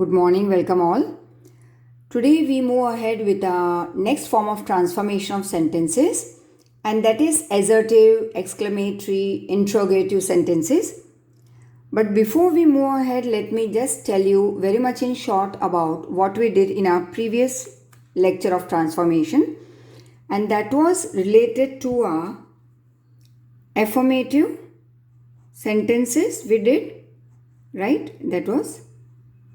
Good morning, welcome all. Today we move ahead with the next form of transformation of sentences, and that is assertive, exclamatory, interrogative sentences. But before we move ahead, let me just tell you very much in short about what we did in our previous lecture of transformation, and that was related to our affirmative sentences we did, right? That was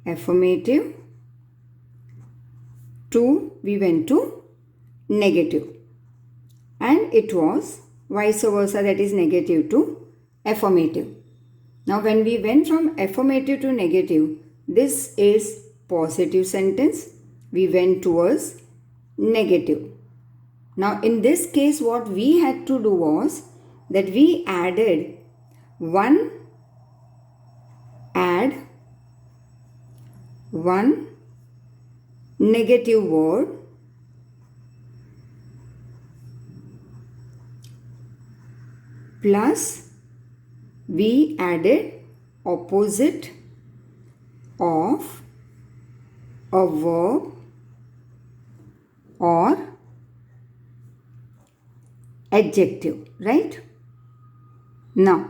affirmative to, we went to negative, and it was vice versa, that is negative to affirmative. Now when we went from affirmative to negative, this is positive sentence, we went towards negative. Now in this case what we had to do was that we added one negative word plus we added opposite of a verb or adjective, right? Now,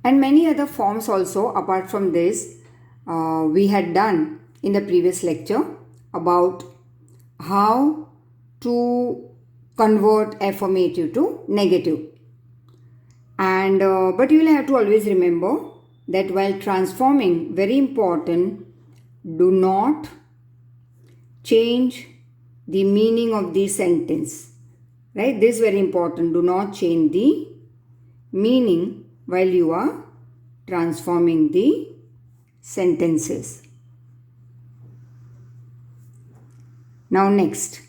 and many other forms also apart from this we had done in the previous lecture about how to convert affirmative to negative. And but you will have to always remember that while transforming, very important, do not change the meaning of the sentence, right? This is very important. Do not change the meaning while you are transforming the sentences. Now next,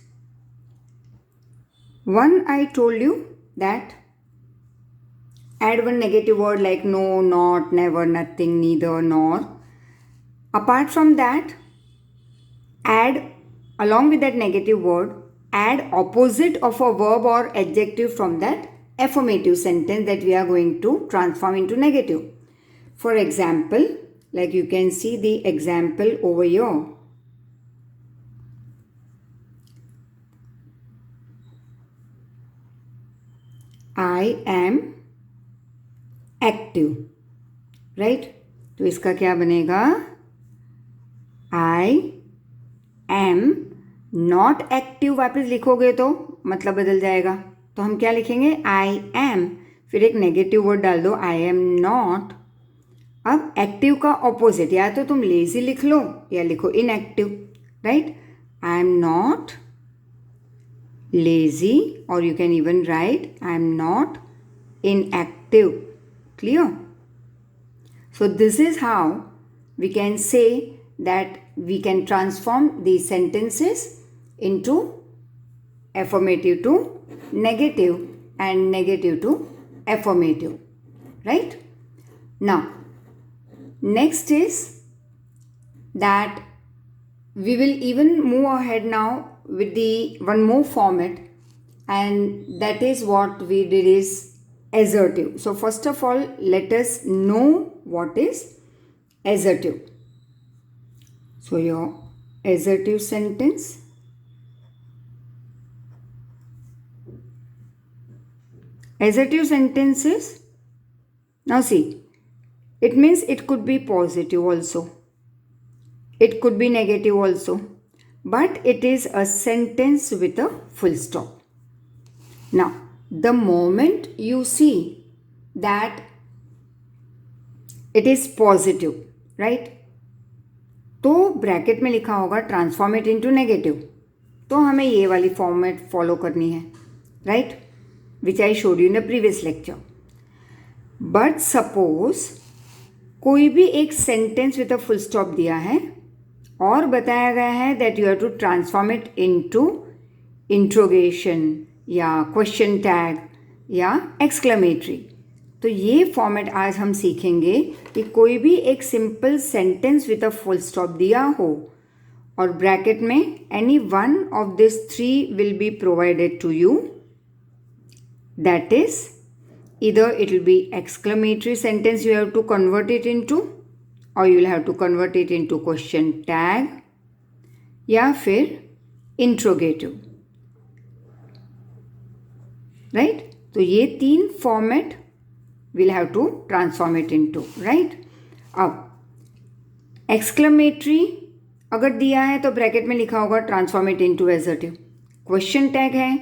one I told you that add one negative word like no, not, never, nothing, neither, nor. Apart from that, add along with that negative word, add opposite of a verb or adjective from that affirmative sentence that we are going to transform into negative. For example, like you can see the example over here. I am active, right? तो इसका क्या बनेगा? I am not active वापस लिखोगे तो मतलब बदल जाएगा. तो हम क्या लिखेंगे? I am, फिर एक नेगेटिव वर्ड डाल दो, I am not. अब एक्टिव का ऑपोजिट, या तो तुम लेजी लिख लो या लिखो inactive, right? I am not lazy, or you can even write I am not inactive. Clear? So this is how we can say that we can transform these sentences into affirmative to negative and negative to affirmative, right? Now next is that we will even move ahead now with the one more format, and that is what we did is assertive. So first of all, let us know what is assertive. So your assertive sentence, assertive sentences, now see, it means it could be positive also, it could be negative also, but it is a sentence with a full stop. Now, the moment you see that it is positive, right? तो bracket में लिखा होगा transform it into negative, तो हमें ये वाली format follow करनी है, right? Which I showed you in the previous lecture. But suppose कोई भी एक sentence with a full stop दिया है और बताया गया है that you have to transform it into interrogation या क्वेश्चन टैग या एक्सक्लेमेटरी. तो ये फॉर्मेट आज हम सीखेंगे कि कोई भी एक simple sentence with a full stop दिया हो और ब्रैकेट में any one of this three will be provided to you. That is either it will be exclamatory sentence you have to convert it into, or you will have to convert it into question tag या फिर interrogative, right? तो ये 3 format we'll have to transform it into, right? अब exclamatory अगर दिया है तो bracket में लिखा होगा transform it into assertive. Question tag है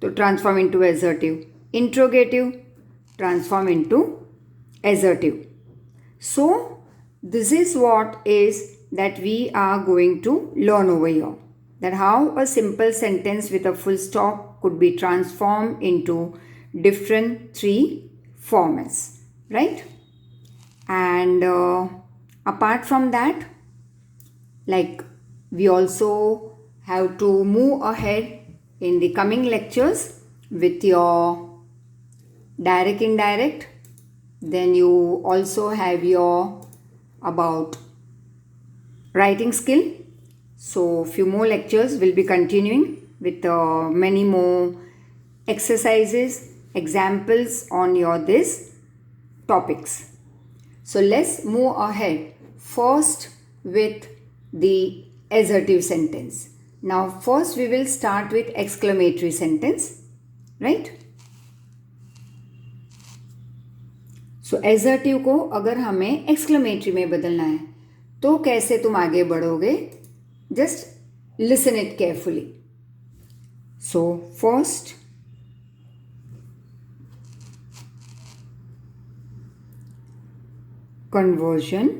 तो transform into assertive. Interrogative transform into assertive. So this is what is that we are going to learn over here, that how a simple sentence with a full stop could be transformed into different 3 formats, right? And apart from that, like, we also have to move ahead in the coming lectures with your direct indirect. Then you also have your about writing skill. So few more lectures will be continuing with many more exercises, examples on your this topics. So let's move ahead first with the assertive sentence. Now first we will start with exclamatory sentence, right? So assertive को अगर हमें exclamatory में बदलना है तो कैसे तुम आगे बढ़ोगे? Just listen it carefully. So first conversion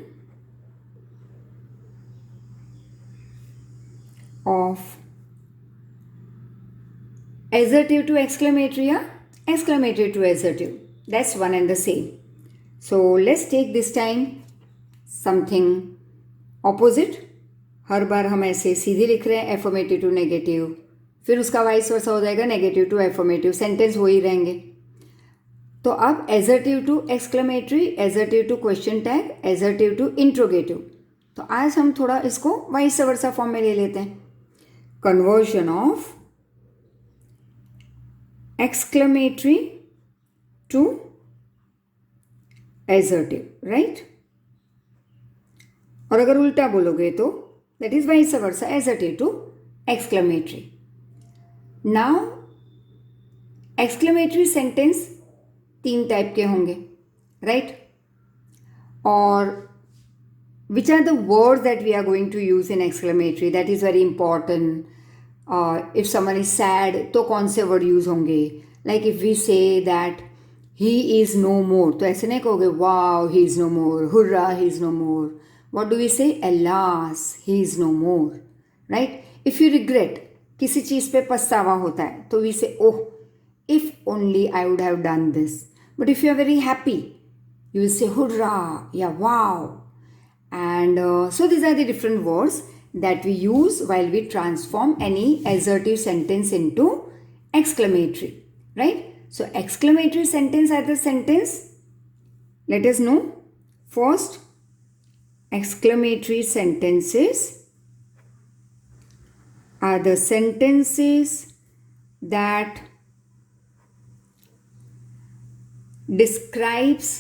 of assertive to exclamatory or exclamatory to assertive. That's one and the same. So let's take this time something opposite. हर बार हम ऐसे सीधे लिख रहे हैं एफर्मेटिव टू नेगेटिव, फिर उसका वाइस वर्सा हो जाएगा नेगेटिव टू एफर्मेटिव, सेंटेंस हो ही रहेंगे. तो अब assertive to exclamatory, assertive to question tag, assertive to interrogative. तो आज हम थोड़ा इसको वाइस वर्सा फॉर्म में ले लेते हैं. Conversion of exclamatory to assertive, right? और अगर उल्टा बोलोगे तो that is vice versa, assertive to exclamatory. Now exclamatory sentence 3 type के होंगे, राइट? और which are the words that we are going to use in exclamatory, that is very important. If someone is sad तो कौन से word use होंगे? Like if we say that he is no more, तो ऐसे नहीं कहोगे wow he is no more, hurrah he is no more. What do we say? Alas, he is no more, right? If you regret, किसी चीज़ पे पछतावा होता है तो we say, oh, if only I would have done this. But if you are very happy, you will say hurrah, yeah, wow. And so these are the different words that we use while we transform any assertive sentence into exclamatory, right? So exclamatory sentence are the sentence. Let us know. First, exclamatory sentences are the sentences that describe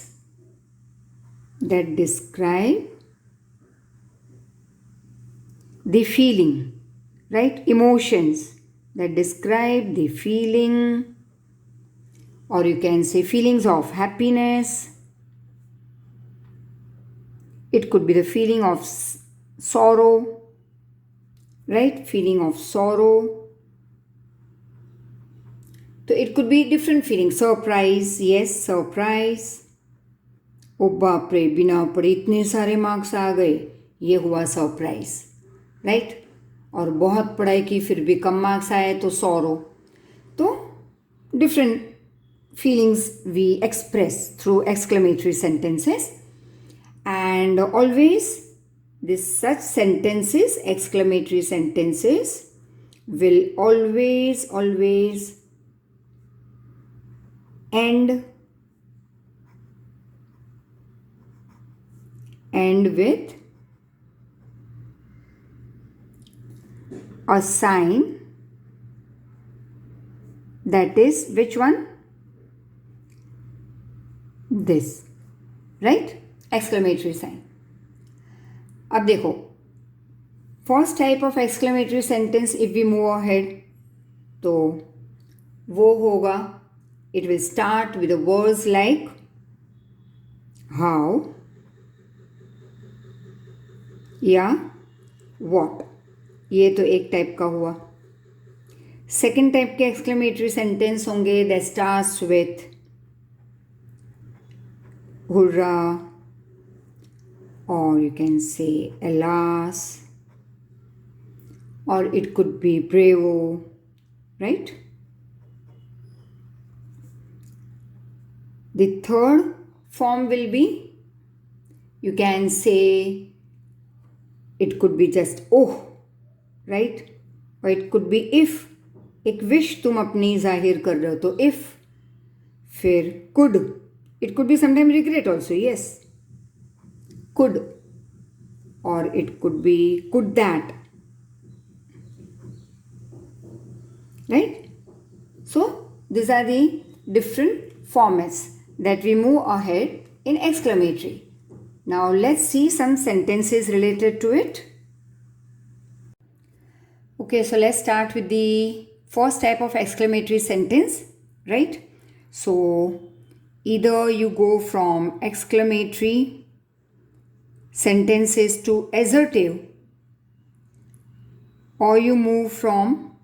the feeling, right? Emotions that describe the feeling, or you can say feelings of happiness. It could be the feeling of sorrow, right? Feeling of sorrow. So it could be different feelings. Surprise, yes, surprise. ओ बाप रे, बिना पढ़े इतने सारे marks आ गए, ये हुआ surprise, right? और बहुत पढ़ाई की फिर भी कम मार्क्स आए तो सॉरो. तो different feelings we express through exclamatory sentences. And always this such sentences, exclamatory sentences, will always end with a sign that is which one? This, right? Exclamatory sign. अब देखो, first type of exclamatory sentence if we move ahead, तो वो होगा, it will start with words like how या what. ये तो एक type का हुआ. सेकेंड टाइप के एक्सक्लेमेटरी सेंटेंस होंगे that starts with hurrah, or you can say alas, or it could be bravo, right? The third form will be, you can say it could be just oh, right? Or it could be if. एक wish तुम अपनी जाहिर कर रहे हो तो if. फिर could, it could be sometime regret also, yes, could, or it could be could that, right? So these are the different formats that we move ahead in exclamatory. Now let's see some sentences related to it. Okay, so let's start with the first type of exclamatory sentence, right? So either you go from exclamatory sentences to assertive, or you move from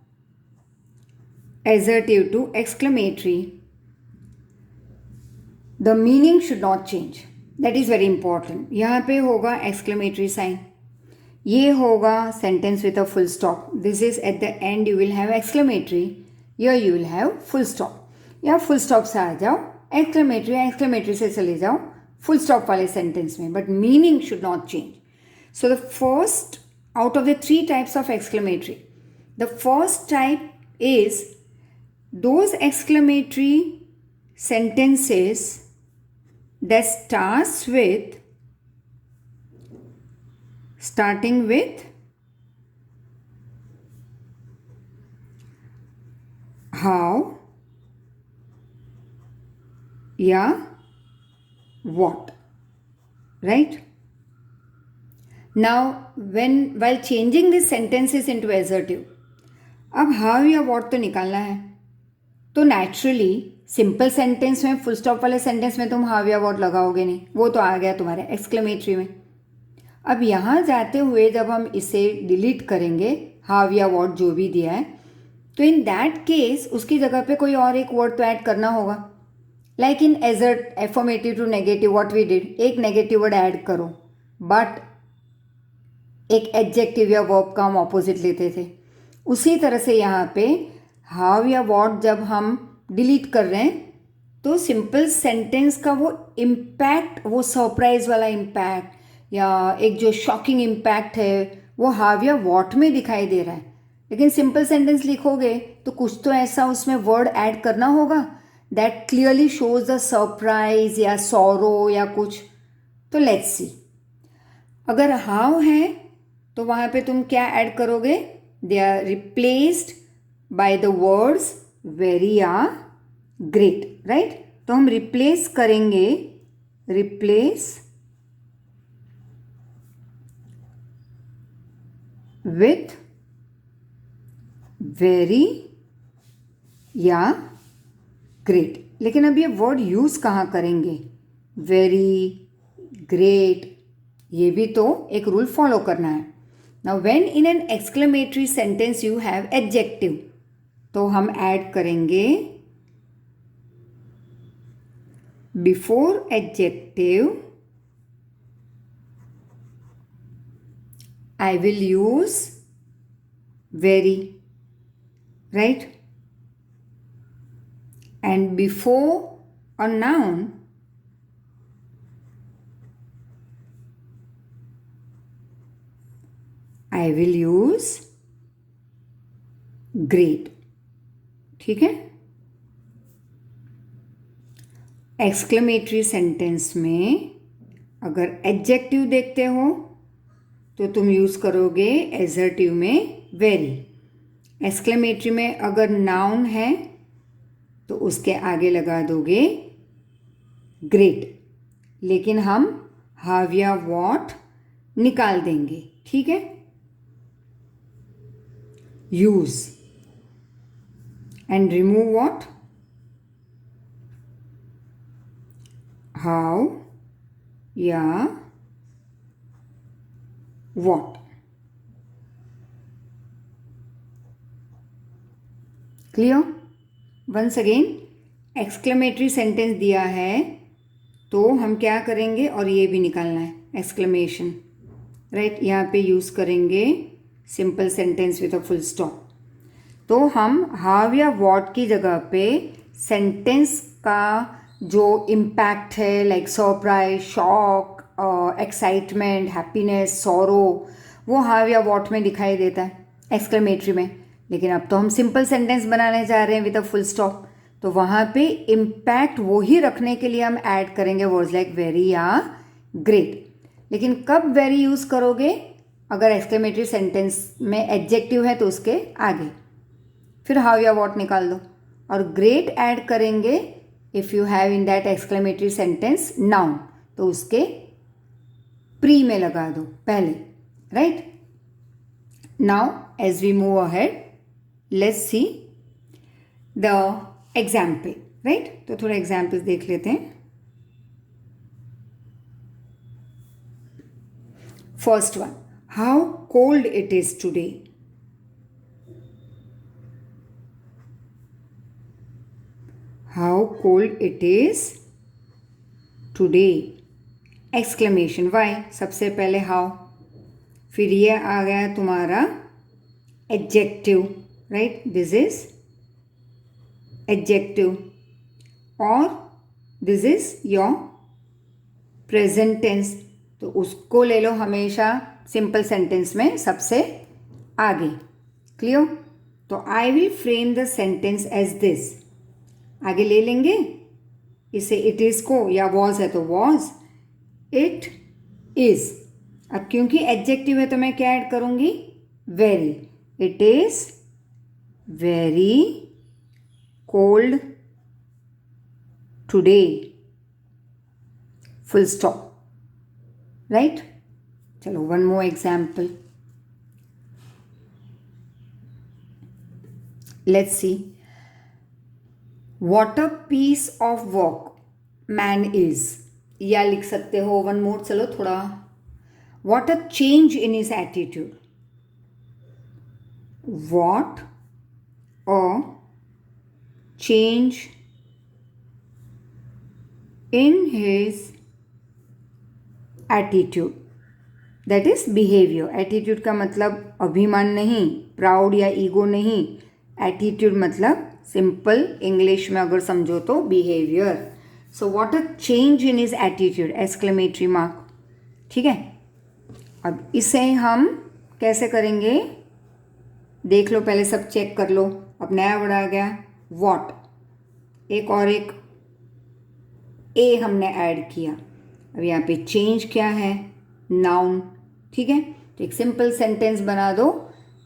assertive to exclamatory. The meaning should not change. That is very important. यहाँ पे होगा exclamatory sign. ये होगा sentence with a full stop. This is at the end you will have exclamatory. Here you will have full stop. या full stop से आ जाओ, exclamatory से चले जाओ full stop वाले sentence में. But meaning should not change. So the first out of the three types of exclamatory, the first type is those exclamatory sentences that starting with how या what, right? Now while changing these sentences into assertive, अब how या what तो निकालना है, तो naturally simple sentence में full stop वाले sentence में तुम हाव या वॉट लगाओगे नहीं, वो तो आ गया तुम्हारे एक्सक्लेमेटरी में. अब यहाँ जाते हुए जब हम इसे डिलीट करेंगे हाव या वॉट जो भी दिया है, तो इन दैट केस उसकी जगह पे कोई और एक वर्ड तो ऐड करना होगा. Like in assert affirmative to negative what we did, एक नेगेटिव वर्ड ऐड करो, बट एक एडजेक्टिव या वर्ब का हम ऑपोजिट लेते थे. उसी तरह से यहाँ पे हाव या वॉट जब हम डिलीट कर रहे हैं तो सिंपल सेंटेंस का वो इम्पैक्ट, वो सरप्राइज वाला इम्पैक्ट या एक जो शॉकिंग इम्पैक्ट है वो हाव या वॉट में दिखाई दे रहा है. लेकिन सिंपल सेंटेंस लिखोगे तो कुछ तो ऐसा उसमें वर्ड ऐड करना होगा that clearly shows the surprise या सॉरो या कुछ. तो लेट्स सी, अगर हाव है तो वहाँ पे तुम क्या ऐड करोगे, they are replaced by the words very या ग्रेट, राइट? तो हम रिप्लेस करेंगे, रिप्लेस विथ वेरी या ग्रेट. लेकिन अब ये वर्ड यूज कहाँ करेंगे, वेरी, ग्रेट, ये भी तो एक रूल फॉलो करना है. Now when in an exclamatory sentence you have adjective, तो हम ऐड करेंगे before adjective I will use very, right? And before a noun I will use great. ठीक है? एक्सक्लेमेटरी सेंटेंस में अगर एडजेक्टिव देखते हो तो तुम यूज़ करोगे एजर्टिव में वेरी. एक्सक्लेमेटरी में अगर नाउन है तो उसके आगे लगा दोगे ग्रेट. लेकिन हम हाव या वॉट निकाल देंगे, ठीक है। Use and remove what, how या what. Clear? Once again, exclamatory sentence दिया है तो हम क्या करेंगे, और ये भी निकालना है एक्सक्लेमेशन, राइट। यहाँ पे यूज़ करेंगे simple sentence with a full stop. तो हम हाव या वॉट की जगह पे सेंटेंस का जो इम्पैक्ट है, like surprise, shock, excitement, happiness, sorrow, वो हाव या वॉट में दिखाई देता है एक्सक्लेमेटरी में। लेकिन अब तो हम सिंपल सेंटेंस बनाने जा रहे हैं विद अ फुल स्टॉप, तो वहाँ पे इम्पैक्ट वो ही रखने के लिए हम ऐड करेंगे वर्ड्स लाइक वेरी या ग्रेट। लेकिन कब वेरी यूज़ करोगे, अगर एक्सक्लेमेटरी सेंटेंस में एडजेक्टिव है तो उसके आगे, फिर हाउ या वॉट निकाल दो। और ग्रेट ऐड करेंगे if you have in that exclamatory sentence noun, तो उसके प्री में लगा दो पहले, right. Now as we move ahead, let's see the example, right. तो थोड़ा एग्जाम्पल्स देख लेते हैं। First one, how cold it is today. How cold it is today, exclamation, why, सबसे पहले हाउ, फिर ये आ गया तुम्हारा adjective, right, this is adjective, और this is your present tense, तो उसको ले लो हमेशा सिंपल सेंटेंस में सबसे आगे। क्लियर? तो I will frame the sentence as this, आगे ले लेंगे इसे, इट इज़ को, या वॉज है तो वॉज, इट इज़। अब क्योंकि एडजेक्टिव है तो मैं क्या ऐड करूँगी, very, it is very cold today, full stop, right. चलो one more example, let's see, what a piece of work man is, या लिख सकते हो वन मोर, चलो थोड़ा, what a change in his attitude, what a change in his attitude, that is behaviour. Attitude का मतलब अभिमान नहीं, प्राउड या ईगो नहीं, एटीट्यूड मतलब सिंपल इंग्लिश में अगर समझो तो behaviour. So what a change in his attitude, exclamatory mark, ठीक है। अब इसे हम कैसे करेंगे, देख लो, पहले सब चेक कर लो। अब नया वर्ड आ गया वॉट, एक और एक ए हमने ऐड किया। अब यहाँ पे चेंज क्या है, नाउन, ठीक है। तो एक सिंपल सेंटेंस बना दो,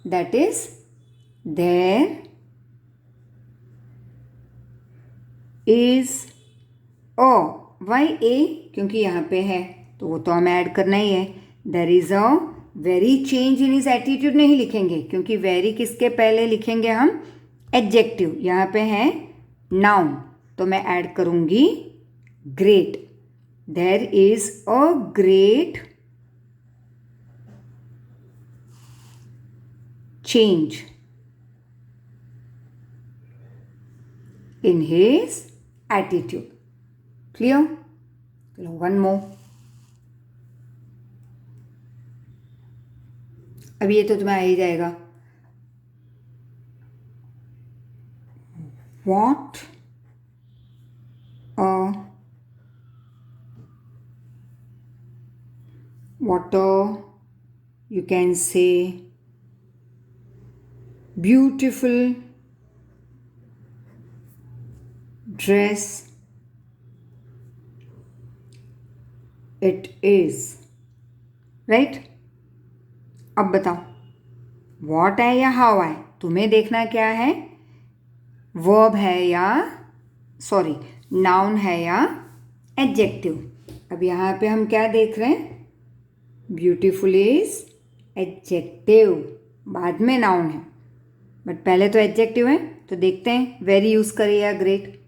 that is there is a, why a, क्योंकि यहाँ पे है तो वो तो हमें ऐड करना ही है। There is a very change in his attitude नहीं लिखेंगे, क्योंकि वेरी किसके पहले लिखेंगे हम, एडजेक्टिव, यहाँ पे है नाउन, तो मैं ऐड करूँगी great. There is a great change in his attitude. Clear? One more. अब ये तो तुम्हें आ ही जाएगा, what you can say beautiful dress it is, right? अब बताओ what है या how है, तुम्हें देखना क्या है, वर्ब है या सॉरी नाउन है या एडजेक्टिव। अब यहाँ पे हम क्या देख रहे हैं, ब्यूटीफुल इज एडजेक्टिव, बाद में नाउन है, बट पहले तो एडजेक्टिव है. तो देखते हैं वेरी यूज करिए या ग्रेट.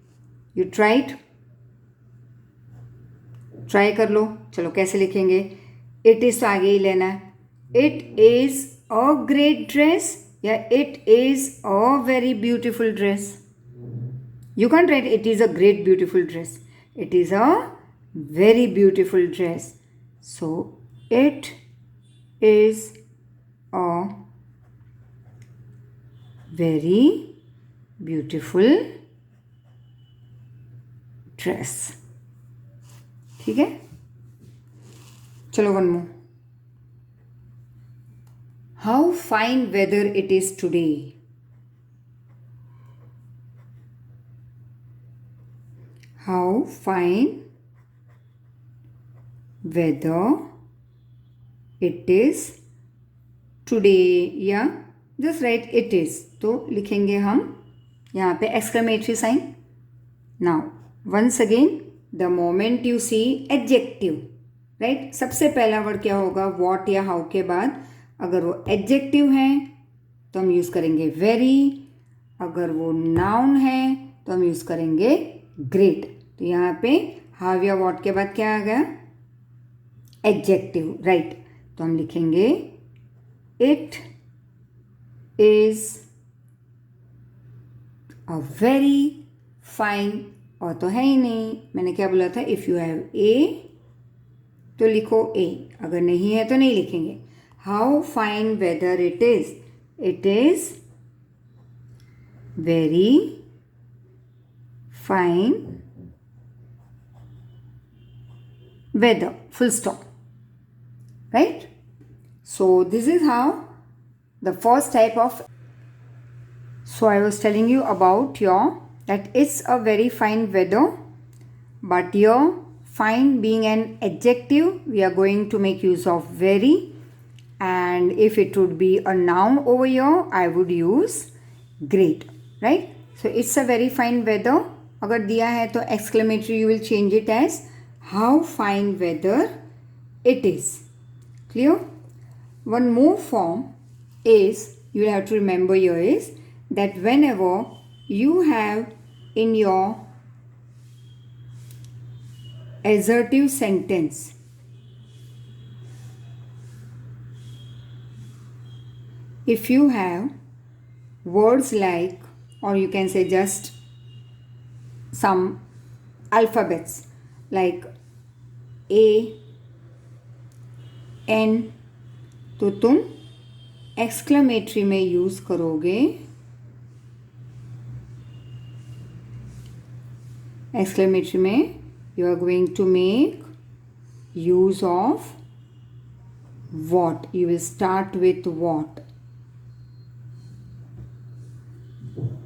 यू ट्राइड, ट्राई कर लो. चलो कैसे लिखेंगे. इट इज तो आगे ही लेना है. It is a great dress या it is a very beautiful dress. You can't write it is a great beautiful dress. It is a very beautiful dress. So it is a very beautiful dress. ठीक है. चलो one more. How fine weather it is today. How fine weather it is today या just write it is. तो लिखेंगे हम यहाँ पे exclamatory sign. Now once again the moment you see adjective, right, सबसे पहला वर्ड क्या होगा, what या how के बाद. अगर वो adjective है तो हम यूज़ करेंगे very. अगर वो noun है तो हम यूज़ करेंगे great. तो यहाँ पे हाव या वॉट के बाद क्या आ गया, एडजेक्टिव, राइट. तो हम लिखेंगे it is a very fine. और तो है ही नहीं, मैंने क्या बोला था, इफ़ यू हैव ए तो लिखो ए, अगर नहीं है तो नहीं लिखेंगे. How fine whether it is very fine weather, full stop, right? So this is how the first type of. So I was telling you about that it's a very fine weather, but your fine being an adjective, we are going to make use of very, and if it would be a noun over here, I would use great, right? So it's a very fine weather. अगर दिया है तो exclamatory you will change it as how fine weather it is. Clear? One more form is, you will have to remember here, is that whenever you have in your assertive sentence if you have words like, or you can say just some alphabets like A, N, तो तुम exclamatory में use करोगे. एक्सक्लेमेटरी में you are going to make use of what. You will start with what.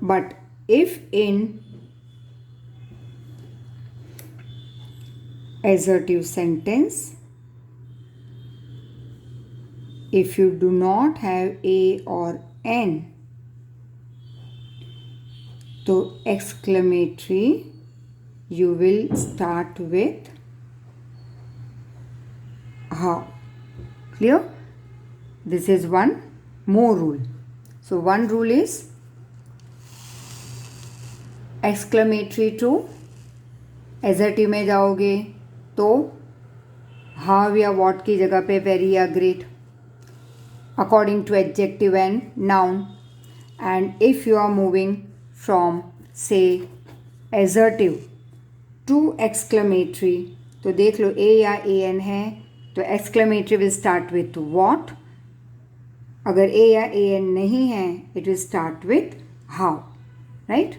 But if in assertive sentence, if you do not have a or n, तो exclamatory you will start with how. Clear? This is one more rule. So one rule is exclamatory to assertive में जाओगे तो how या what की जगह पे very या great according to adjective and noun. And if you are moving from say assertive to exclamatory तो देख लो a या an है तो exclamatory will start with what. अगर a या an नहीं है it will start with how, right?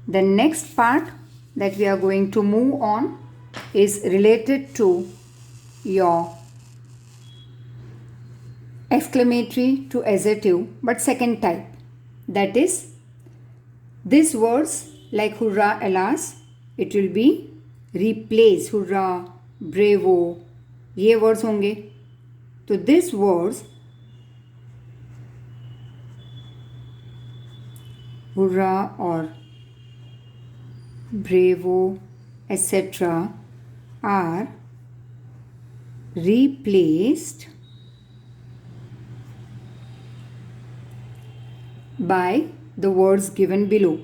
The next part that we are going to move on is related to your exclamatory to assertive, but second type. That is, these words like hurrah, alas, it will be replaced. hurrah, bravo, ये words होंगे. तो these words hurrah or bravo etc. are replaced by the words given below.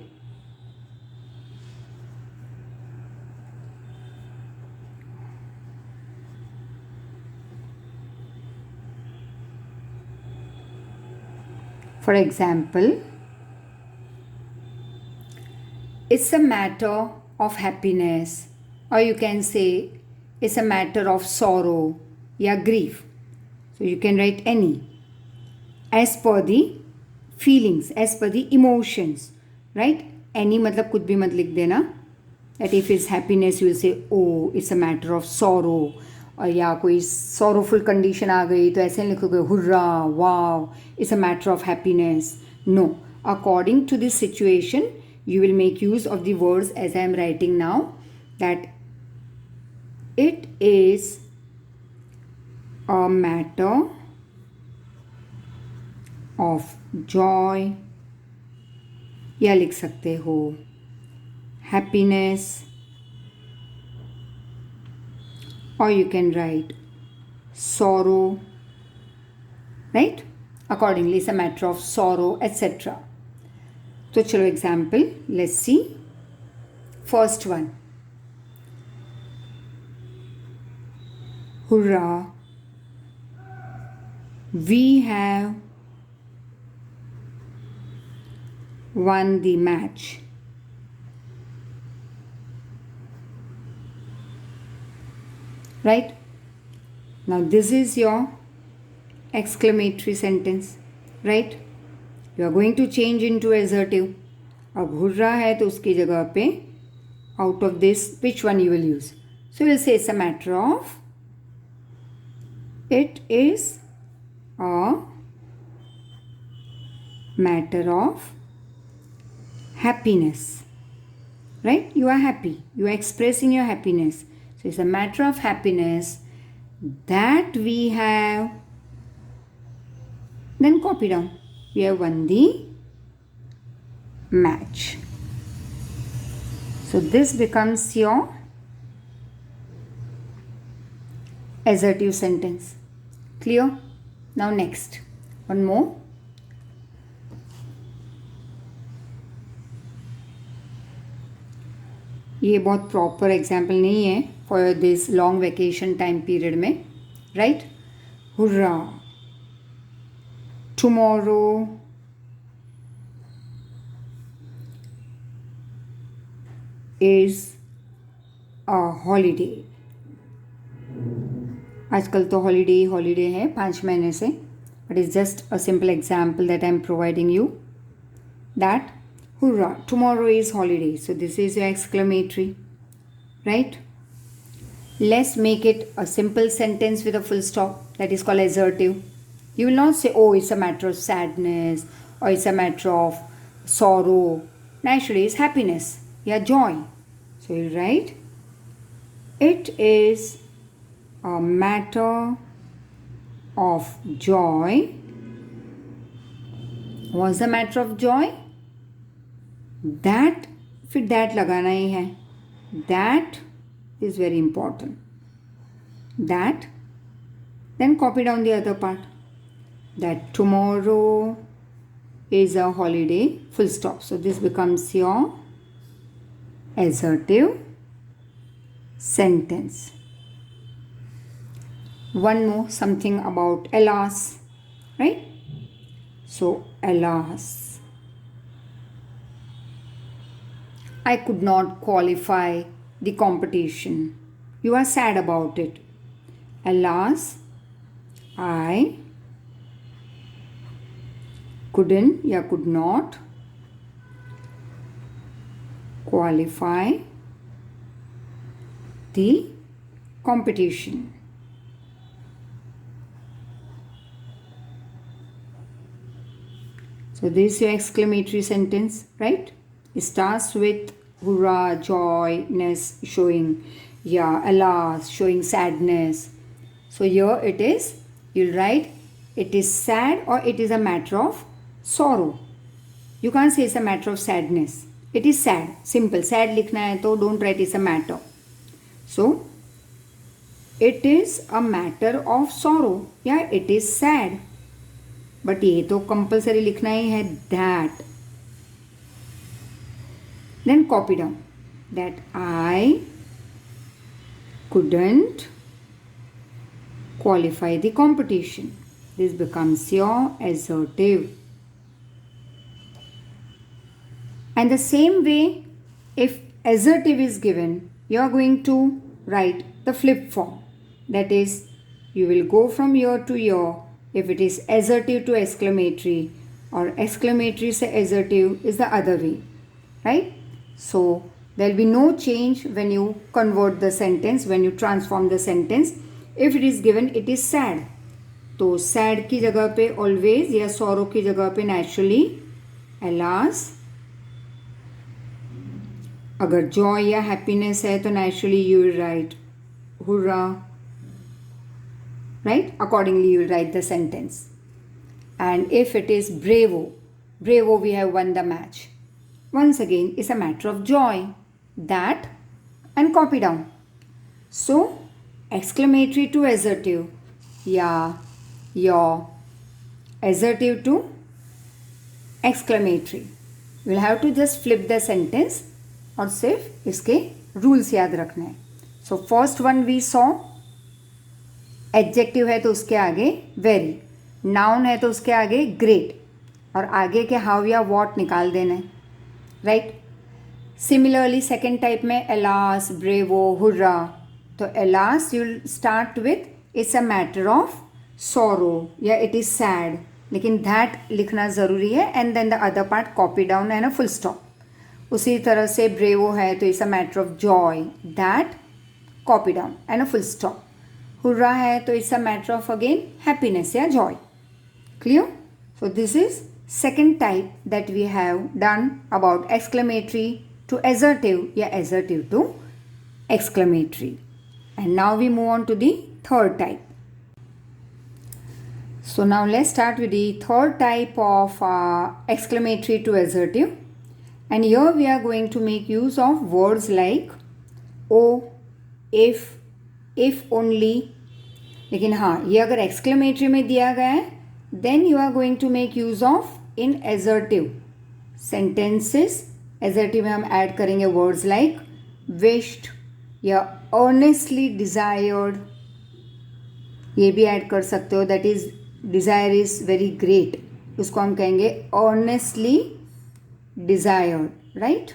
For example, it's a matter of happiness, or you can say it's a matter of sorrow, या grief. So you can write any as per the feelings, as per the emotions, right? Any मतलब कुछ भी मत लिख देना. That if it's happiness, you will say, oh, it's a matter of sorrow. और या कोई sorrowful condition आ गई तो ऐसे नहीं लिखोगे hurrah, wow, it's a matter of happiness. No. According to this situation, you will make use of the words as I am writing now, that it is a matter of joy, या लिख सकते हो happiness, or you can write sorrow, right? Accordingly, it's a matter of sorrow, etc. तो चलो example, let's see. First one. Hurrah! We have won the match. Right? Now this is your exclamatory sentence. Right? You are going to change into assertive. अब hurrah है तो उसकी जगह पे out of this which one you will use? So you will say it's a matter of, it is a matter of happiness. Right? You are happy. You are expressing your happiness. So it's a matter of happiness that we have, then copy down. We have won the match. So this becomes your assertive sentence. Clear? Now next. One more. ये बहुत proper example नहीं है for this long vacation time period में, right? Hurrah! Tomorrow is a holiday. आजकल तो holiday है 5 महीने से, but is just a simple example that I am providing you that hurrah, tomorrow is holiday. So this is your exclamatory, right? Let's make it a simple sentence with a full stop. That is called assertive. You will not say, oh, it's a matter of sadness or it's a matter of sorrow. Naturally, it's happiness, yeah, joy. So you write, it is a matter of joy. What's the matter of joy? That, फिर that लगाना ही है. That is very important. That, then copy down the other part. That tomorrow is a holiday, full stop. So this becomes your assertive sentence. One more, something about alas, right? So alas, I could not qualify the competition. You are sad about it. Alas, I couldn't, या could not qualify the competition. So this is your exclamatory sentence, right? It starts with hurrah, joyness showing, yeah, alas, showing sadness. So here it is, you'll write it is sad or it is a matter of sorrow. You can't say it's a matter of sadness. It is sad. Simple. Sad लिखना है तो don't write it's a matter. So it is a matter of sorrow या it is sad, but ये तो compulsory लिखना ही है that. Then copy down that I couldn't qualify the competition. This becomes your assertive. And the same way, if assertive is given, you are going to write the flip form. That is, you will go from here to here. If it is assertive to exclamatory, or exclamatory से assertive is the other way, right? So there will be no change when you convert the sentence, when you transform the sentence. If it is given it is sad, तो sad की जगह पे always या sorrow की जगह पे naturally alas. अगर joy या happiness है तो naturally you will write hurrah, right? Accordingly you will write the sentence. And if it is bravo, bravo we have won the match. Once again it's a matter of joy, that, and copy down. So exclamatory to assertive, yeah, your, assertive to exclamatory. You will have to just flip the sentence और सिर्फ इसके rules याद रखना है. So first one we saw, adjective है तो उसके आगे वेरी, नाउन है तो उसके आगे ग्रेट, और आगे के हाउ या वॉट निकाल देना है, राइट. सिमिलरली सेकेंड टाइप में एलास, ब्रेवो, हुर्रा. तो alas you start with it's a matter of sorrow या इट इज़ सैड, लेकिन दैट लिखना ज़रूरी है. And then the other part copy down and a full stop. उसी तरह से ब्रेवो है तो it's a matter of joy, that, copy down and a full stop. Hurrah है तो it's a matter of again happiness या Joy. Clear? So this is second type that we have done about exclamatory to assertive या assertive to exclamatory. And now we move on to the third type. So now let's start with the third type of exclamatory to assertive. And here we are going to make use of words like oh, if only. लेकिन हाँ, ये अगर exclamatory में दिया गया है then you are going to make use of in assertive sentences. assertive में हम ऐड करेंगे words like wished या earnestly desired. ये भी ऐड कर सकते हो, that is desire is very great, उसको हम कहेंगे earnestly desired, right?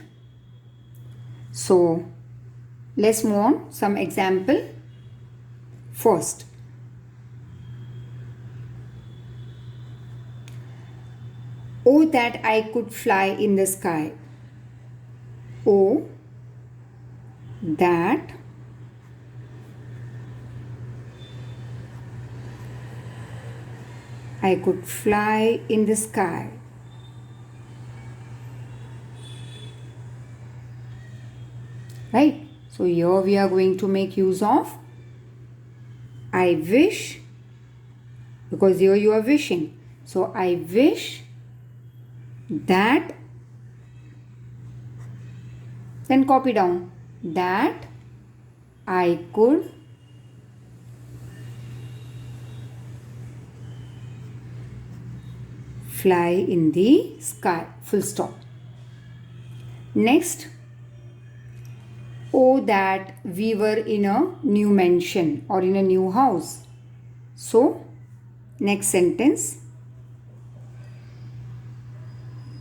So let's move on some example. First, oh that I could fly in the sky. Oh that I could fly in the sky. Right? So here we are going to make use of I wish, because here you are wishing. So I wish that, then copy down, that I could fly in the sky, full stop. Next, oh that we were in a new mansion or in a new house. So next sentence,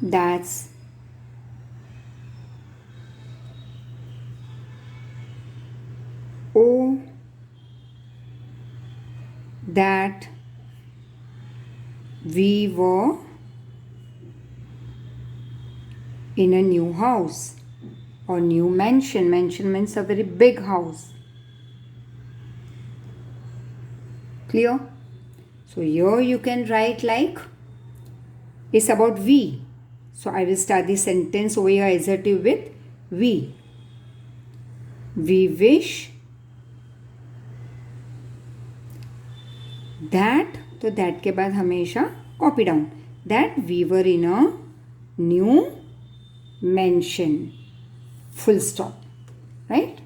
that's oh that we were in a new house or new mansion. Mansion means a very big house. Clear? So here you can write like, it's about we. So I will start the sentence over here assertive with we. We wish that, तो that के बाद हमेशा copy down, that we were in a new mansion, full stop, right?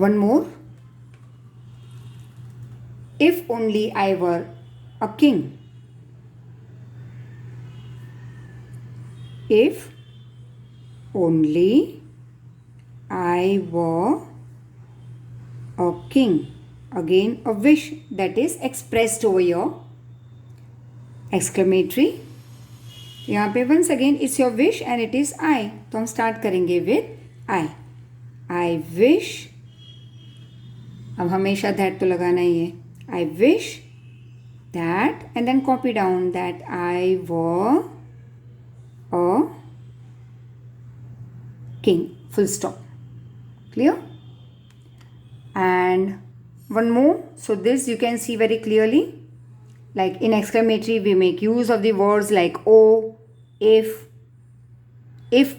One more. If only I were a king. If only I were a king. Again, a wish that is expressed over here. Exclamatory. यहाँ पे once again it's your wish and it is I. तो हम start करेंगे with I. I wish. अब हमेशा that तो लगाना ही है. I wish that and then copy down that I were a king. Full stop. Clear? And one more. So this you can see very clearly. Like in exclamatory we make use of the words like oh, if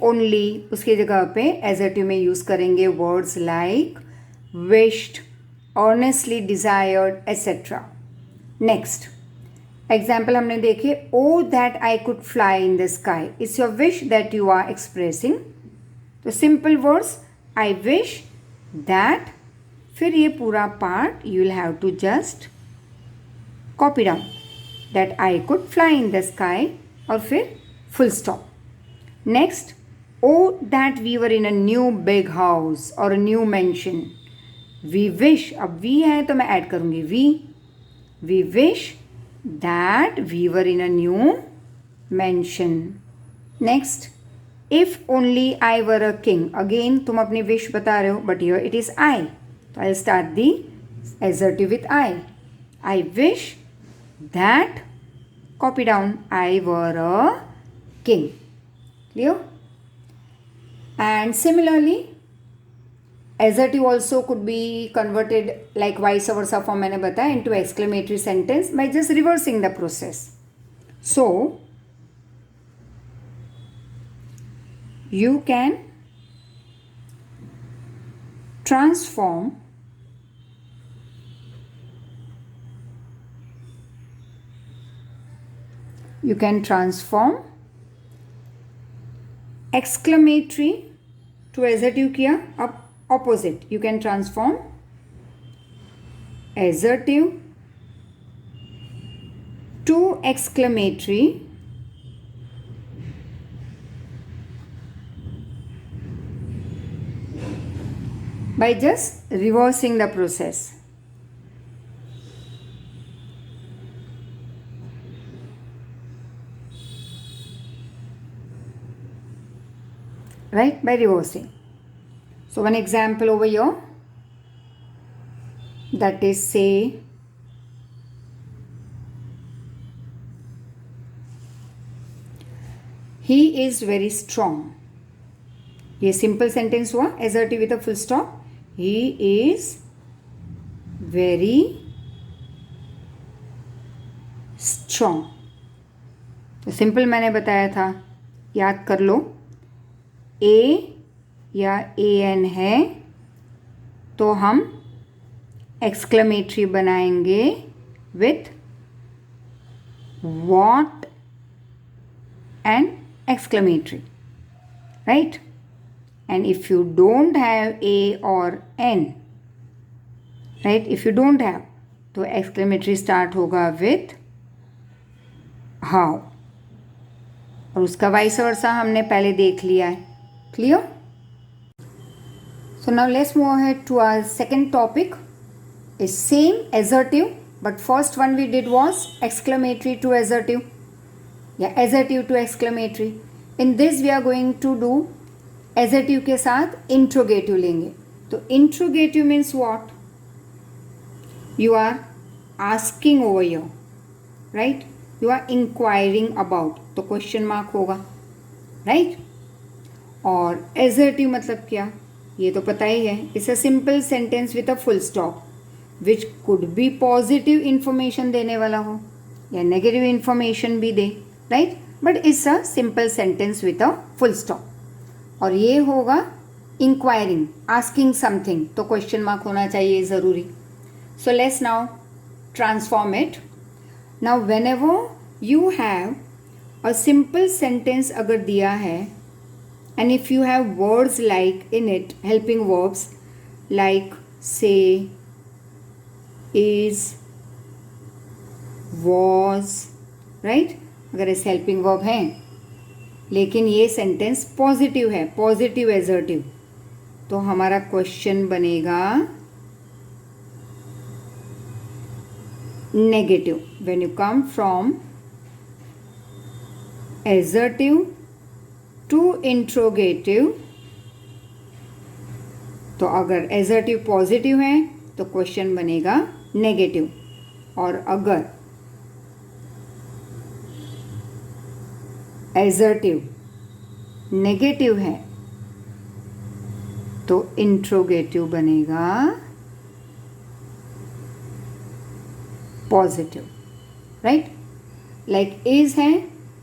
only. उसकी जगह पे assertive में use करेंगे words like wished, earnestly desired, etc. Next example हमने देखे. Oh that I could fly in the sky. It's your wish that you are expressing. तो simple words I wish that. फिर ये पूरा part you will have to just copy down that I could fly in the sky और फिर full stop. Next, oh that we were in a new big house or a new mansion. We wish. अब we है तो मैं add करूँगी we wish that we were in a new mansion. Next, if only I were a king. Again तुम अपनी wish बता रहे हो but here it is I. So I'll start the assertive with I. I wish that, copy down, I were a king. Clear? And similarly, assertive also could be converted like vice versa form मैंने बताया into exclamatory sentence by just reversing the process. So you can transform exclamatory to assertive किया. अब opposite you can transform assertive to exclamatory by just reversing the process. Right, by reversing. So one example over here, that is say he is very strong. ये simple sentence हुआ assertive with a full stop. He is very strong. तो simple मैंने बताया था, याद कर लो. ए या A N है तो हम एक्सक्लेमेटरी बनाएंगे with what and exclamatory. Right? And if you don't have a और an, right, if you don't have तो एक्सक्लेमेटरी स्टार्ट होगा विथ हाउ और उसका वाइस वर्सा हमने पहले देख लिया है. Clear? So now let's move ahead to our second topic. Is same assertive, but first one we did was exclamatory to assertive. Yeah, assertive to exclamatory. In this we are going to do assertive के साथ interrogative लेंगे. तो interrogative means what? You are asking over here, right? You are inquiring about. तो question mark होगा, right? और assertive मतलब क्या, ये तो पता ही है. It's a simple sentence with a full stop which could be positive information देने वाला हो या नेगेटिव इंफॉर्मेशन भी दे, right, but it's a simple sentence with a full stop. और ये होगा इंक्वायरिंग, आस्किंग समथिंग, तो क्वेश्चन मार्क होना चाहिए ज़रूरी. So let's now transform it. Now whenever you have a simple sentence अगर दिया है and if you have words like in it, helping verbs like say, is, was, right. अगर ऐसे helping verb हैं लेकिन ये सेंटेंस पॉजिटिव है, positive assertive, तो हमारा क्वेश्चन बनेगा negative. When you come from assertive to interrogative, तो अगर एजर्टिव पॉजिटिव है तो क्वेश्चन बनेगा नेगेटिव, और अगर एजर्टिव नेगेटिव है तो इंट्रोगेटिव बनेगा पॉजिटिव, राइट। लाइक इज है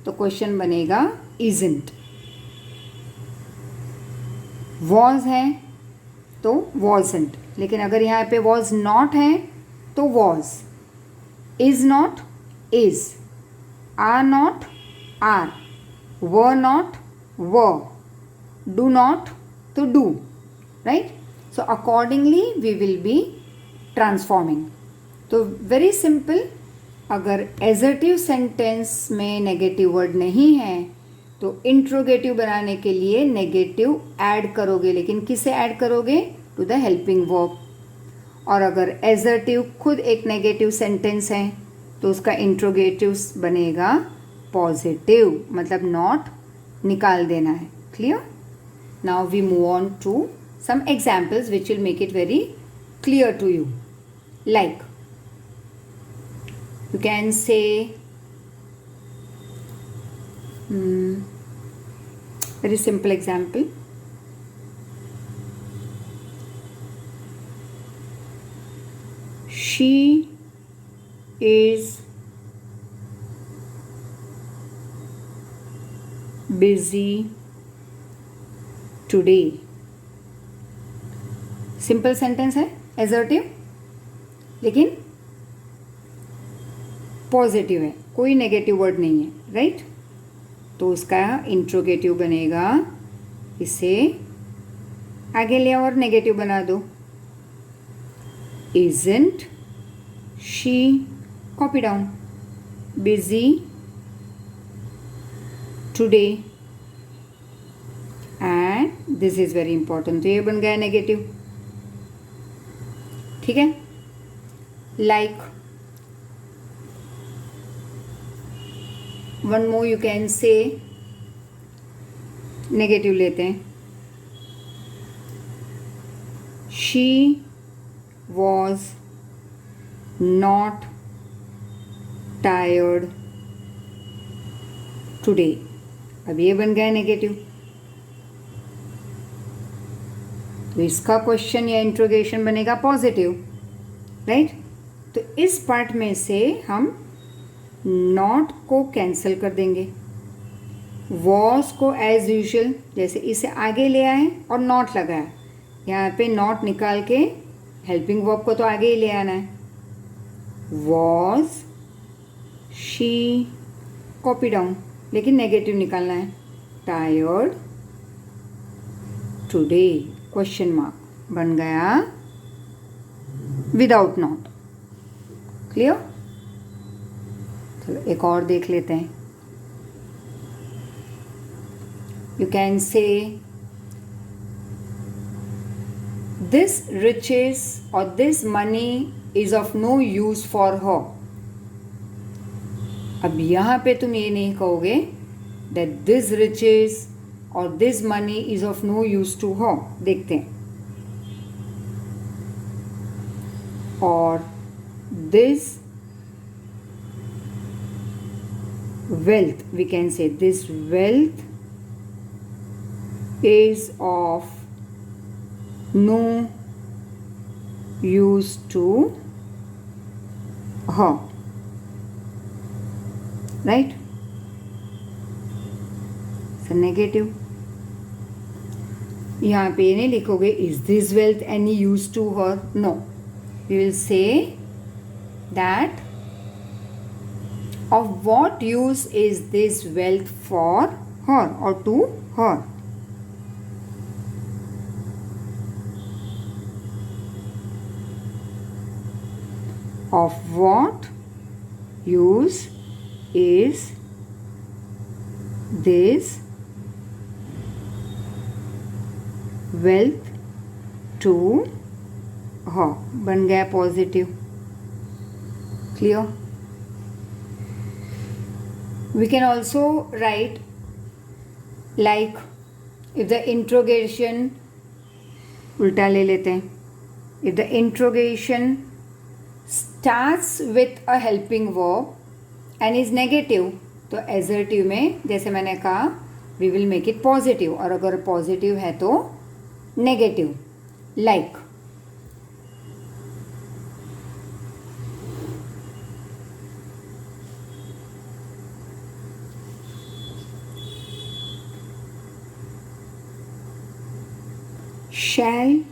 तो क्वेश्चन बनेगा इजंट, वॉज है तो वॉजंट, लेकिन अगर यहाँ पे वॉज नॉट है तो was, is not is, are not are, were not were, do not तो do, right. So accordingly we will be transforming. तो वेरी सिंपल, अगर एजर्टिव सेंटेंस में नेगेटिव वर्ड नहीं है तो इंट्रोगेटिव बनाने के लिए नेगेटिव ऐड करोगे, लेकिन किसे ऐड करोगे? To the helping verb. और अगर एजर्टिव खुद एक नेगेटिव सेंटेंस है तो उसका इंट्रोगेटिव बनेगा पॉजिटिव, मतलब नॉट निकाल देना है। Clear? Now we move on to some examples which will make it very clear to you. Like, you can say very simple example. She is busy today. Simple sentence है, assertive, लेकिन positive है, कोई negative word नहीं है, right. तो उसका interrogative बनेगा, इसे आगे ले और नेगेटिव बना दो, isn't she, copy down, busy today, and this is very important, तो ये बन गया नेगेटिव। ठीक है। Like one more you can से, नेगेटिव लेते हैं, she was not tired today, अब ये बन गया नेगेटिव। तो इसका क्वेश्चन या इंट्रोगेशन बनेगा पॉजिटिव, राइट। तो इस पार्ट में से हम नॉट को कैंसिल कर देंगे, वॉज को एज यूजुअल जैसे इसे आगे ले आए और नॉट लगाया, यहाँ पे नॉट निकाल के हेल्पिंग वर्ब को तो आगे ही ले आना है, वॉज शी, कॉपी डाउन, लेकिन नेगेटिव निकालना है, टायर्ड टुडे, क्वेश्चन मार्क बन गया विदाउट नॉट। क्लियर? चलो एक और देख लेते हैं। You can say this riches और this money is of no use for her. अब यहां पे तुम ये नहीं कहोगे दैट दिस रिचेस और this money is of no use to her. देखते हैं, और this wealth, we can say this wealth is of no use to her, right? So negative, यहाँ पे ये नहीं लिखोगे is this wealth any use to her, no, you will say that of what use is this wealth for her or to her. of what use is this wealth to her. बन गया positive. Clear? We can also write like if the interrogation, उल्टा ले लेते हैं. If the interrogation starts with a helping verb and is negative, तो assertive में जैसे मैंने कहा we will make it positive, और अगर positive है तो negative. Like shall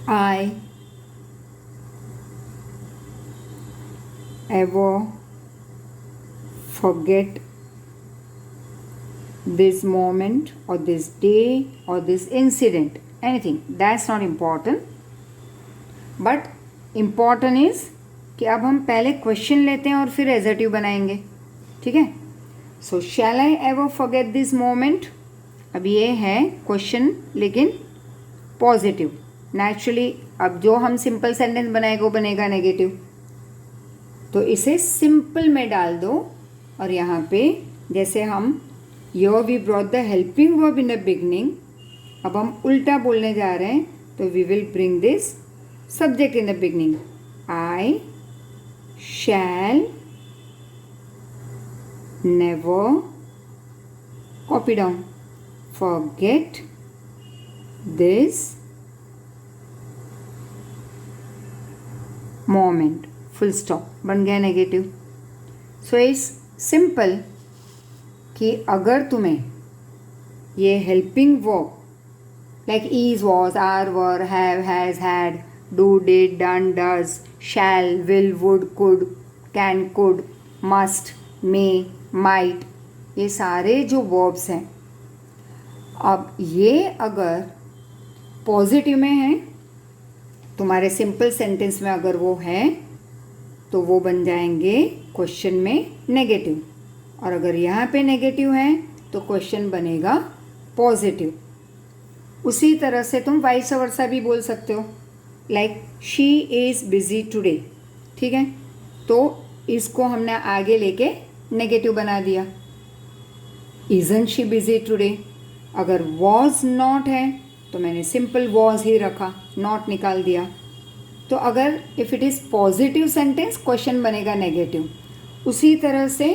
I ever forget this moment or this day or this incident? Anything. That's not important. But important is कि अब हम पहले क्वेश्चन लेते हैं और फिर एजर्टिव बनाएंगे. ठीक है. So shall I ever forget this moment. अब ये है क्वेश्चन लेकिन पॉजिटिव. नेचुरली अब जो हम सिंपल सेंटेंस बनाएगा वो बनेगा नेगेटिव. तो इसे सिंपल में डाल दो और यहाँ पे जैसे हम your we brought the helping verb in the beginning, अब हम उल्टा बोलने जा रहे हैं तो we will bring this subject in the beginning. I shall never, copy down, forget this moment. Full stop. बन गया नेगेटिव. सो इट्स सिंपल कि अगर तुम्हें ये helping verb like is, was, are, were, have, has, had, do, did, done, does, shall, will, would, could, can, could, must, may, might, ये सारे जो verbs हैं, अब ये अगर पॉजिटिव में हैं, तुम्हारे सिंपल सेंटेंस में अगर वो है तो वो बन जाएंगे क्वेश्चन में नेगेटिव, और अगर यहाँ पे नेगेटिव है तो क्वेश्चन बनेगा पॉजिटिव. उसी तरह से तुम वाइस वर्सा भी बोल सकते हो. Like she is busy today. ठीक है. तो इसको हमने आगे लेके नेगेटिव बना दिया. Isn't she busy today. अगर वॉज नॉट है तो मैंने सिंपल वॉज ही रखा, नॉट निकाल दिया. तो अगर if it is positive sentence question बनेगा नेगेटिव. उसी तरह से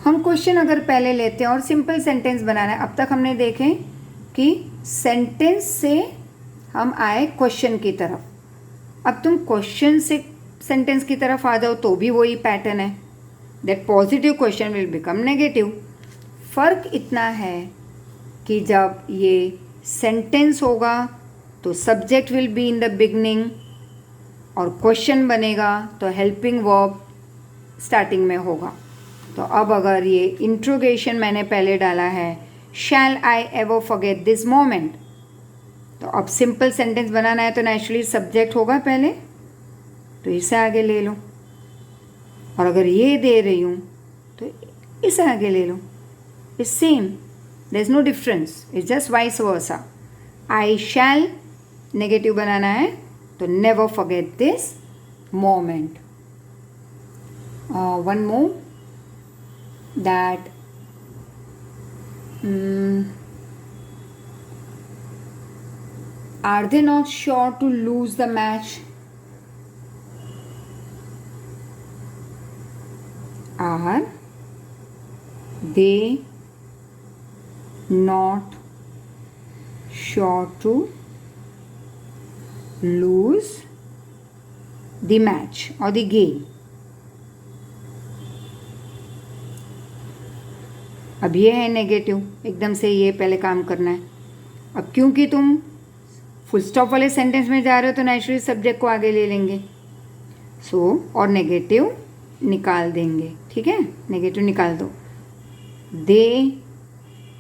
हम क्वेश्चन अगर पहले लेते हैं और सिंपल सेंटेंस बनाना है. अब तक हमने देखे कि सेंटेंस से हम आए क्वेश्चन की तरफ. अब तुम क्वेश्चन से सेंटेंस की तरफ आ जाओ तो भी वही पैटर्न है. That positive question will become negative. फ़र्क इतना है कि जब ये सेंटेंस होगा तो subject will be in the beginning और क्वेश्चन बनेगा तो हेल्पिंग वर्ब स्टार्टिंग में होगा. तो अब अगर ये इंट्रोगेशन मैंने पहले डाला है, shall I ever forget this moment, तो अब सिंपल सेंटेंस बनाना है तो नेचुरली सब्जेक्ट होगा पहले, तो इसे आगे ले लो. और अगर ये दे रही हूँ तो इसे आगे ले लो. It's same, there is no difference, it's just vice versa. I shall negative बनाना है तो never forget this moment. One more that are they not sure to lose the match? Are they not sure to lose the match or the game? अब ये है negative, एकदम से ये पहले काम करना है. अब क्योंकि तुम फुल स्टॉप वाले सेंटेंस में जा रहे हो तो नेचुरली सब्जेक्ट को आगे ले लेंगे. और नेगेटिव निकाल देंगे. ठीक है. नेगेटिव निकाल दो. They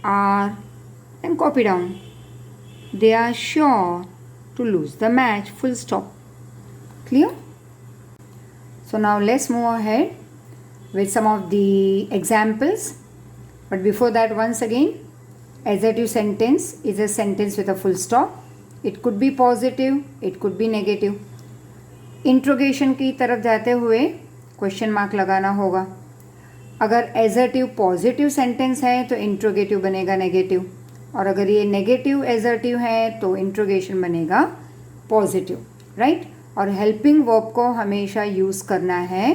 are and copy down. They are sure to lose the match. Full stop. Clear? So now let's move ahead with some of the examples. But before that, once again, assertive sentence is a sentence with a full stop. It could be positive, it could be negative. Interrogation की तरफ जाते हुए question mark लगाना होगा. अगर assertive positive sentence है तो interrogative बनेगा नेगेटिव, और अगर ये नेगेटिव एजर्टिव है तो इंट्रोगेशन बनेगा पॉजिटिव. राइट? और हेल्पिंग वर्ब को हमेशा यूज़ करना है,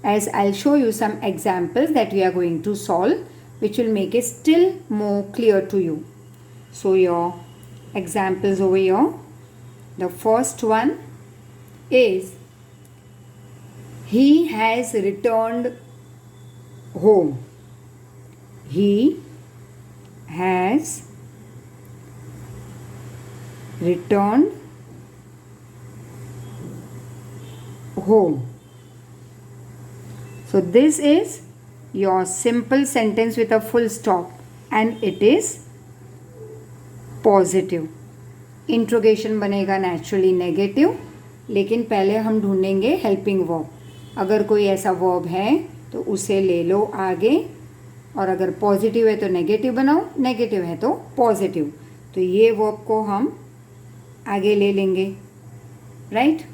as I will show you some examples that we are going to solve which will make it still more clear to you. So your examples over here. The first one is he has returned home. He has returned home. So this is your simple sentence with a full stop and it is positive. Interrogation बनेगा naturally negative, लेकिन पहले हम ढूंढेंगे helping verb. अगर कोई ऐसा verb है तो उसे ले लो आगे, और अगर पॉजिटिव है तो नेगेटिव बनाओ, नेगेटिव है तो पॉजिटिव. तो ये वर्ब को हम आगे ले लेंगे. Right?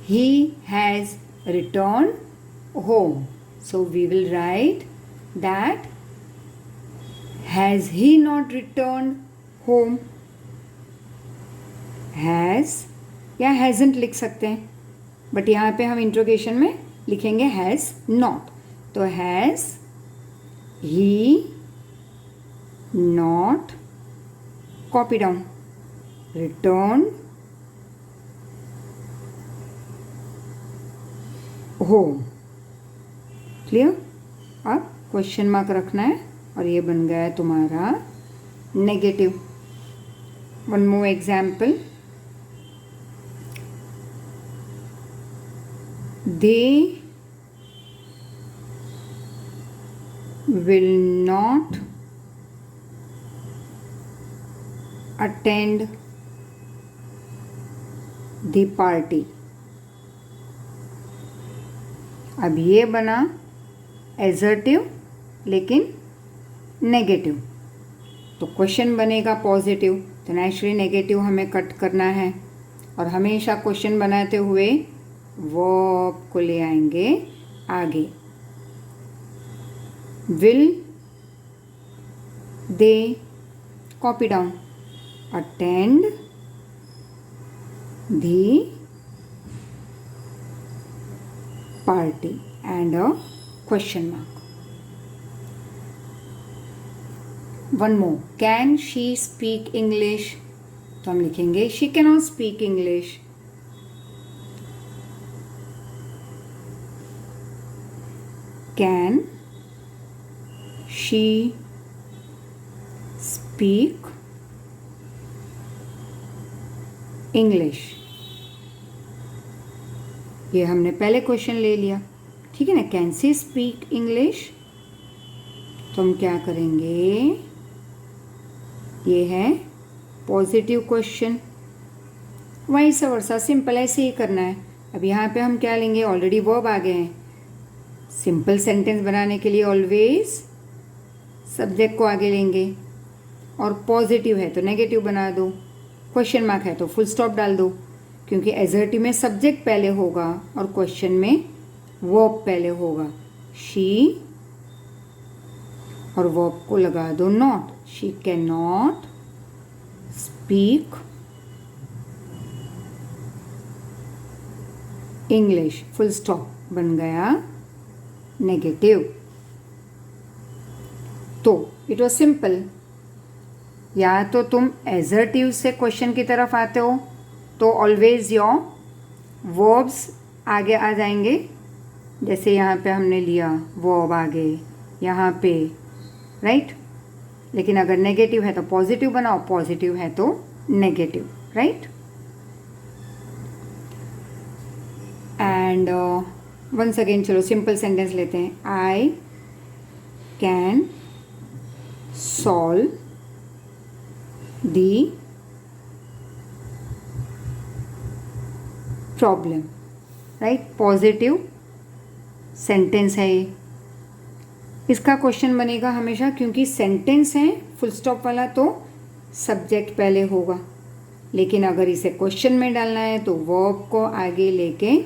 He has return home. So we will write that has he not returned home? Has या hasn't लिख सकते हैं, बट यहाँ पे हम इंट्रोगेशन में लिखेंगे has not. तो has he not, copy down, returned home. Clear? अब क्वेश्चन मार्क रखना है और ये बन गया है तुम्हारा negative. One more example. They will not attend the party. अब ये बना एजर्टिव लेकिन नेगेटिव, तो क्वेश्चन बनेगा पॉजिटिव. तो नेचुरली नेगेटिव हमें कट करना है, और हमेशा क्वेश्चन बनाते हुए वर्ब को ले आएंगे आगे. Will they, copy down, attend the party and a question mark. One more. Can she speak English? तो हम लिखेंगे she cannot speak English. Can she speak English? ये हमने पहले क्वेश्चन ले लिया. ठीक है ना? Can see speak English. तो हम क्या करेंगे, ये है positive question. Vice versa, simple ऐसे ही करना है. अब यहाँ पे हम क्या लेंगे, ऑलरेडी वर्ब आ गए हैं. सिंपल सेंटेंस बनाने के लिए ऑलवेज सब्जेक्ट को आगे लेंगे, और पॉजिटिव है तो नेगेटिव बना दो, क्वेश्चन मार्क है तो फुल स्टॉप डाल दो, क्योंकि एजर्टिव में सब्जेक्ट पहले होगा और क्वेश्चन में वर्ब पहले होगा. शी, और वर्ब को लगा दो not. She can not speak English. Full stop बन गया नेगेटिव. तो इट वॉज सिंपल. या तो तुम एजर्टिव से क्वेश्चन की तरफ आते हो तो ऑलवेज योर वर्ब्स आगे आ जाएंगे. जैसे यहाँ पे हमने लिया वर्ब आगे यहाँ पे, राइट? लेकिन अगर नेगेटिव है तो पॉजिटिव बनाओ, पॉजिटिव है तो negative, right? And once again चलो सिंपल सेंटेंस लेते हैं. I can solve the problem, right, positive sentence है ये। इसका क्वेश्चन बनेगा हमेशा, क्योंकि सेंटेंस है फुल स्टॉप वाला तो सब्जेक्ट पहले होगा, लेकिन अगर इसे क्वेश्चन में डालना है तो वर्ब को आगे लेके,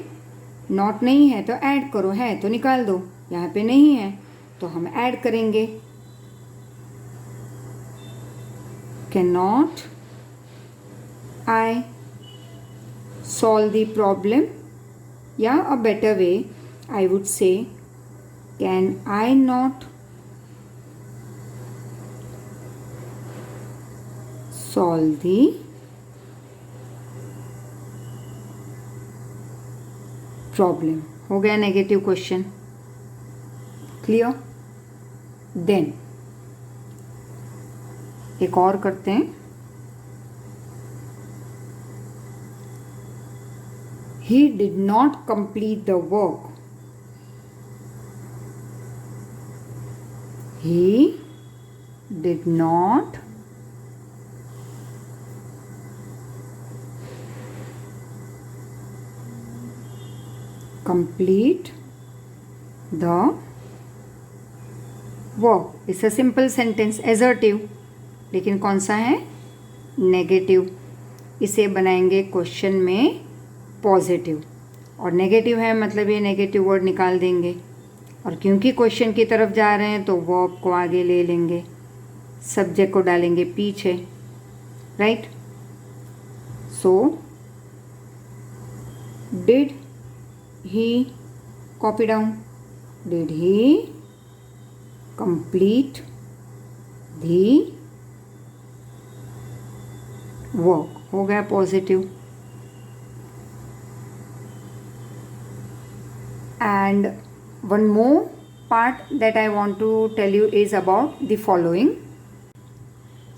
नॉट नहीं है तो ऐड करो, है तो निकाल दो, यहाँ पे नहीं है तो हम ऐड करेंगे। Can not I solve the problem, या a better way I would say, can I not solve the problem। हो गया नेगेटिव क्वेश्चन, क्लियर। देन एक और करते हैं। He did not complete the work. He did not complete the work. It's a simple sentence, assertive, लेकिन कौन सा है, नेगेटिव। इसे बनाएंगे क्वेश्चन में पॉजिटिव, और नेगेटिव है मतलब ये नेगेटिव वर्ड निकाल देंगे, और क्योंकि क्वेश्चन की तरफ जा रहे हैं तो वर्ब को आगे ले लेंगे, सब्जेक्ट को डालेंगे पीछे, right. So did he, copy down, did he complete the work, हो गया positive. And one more part that I want to tell you is about the following.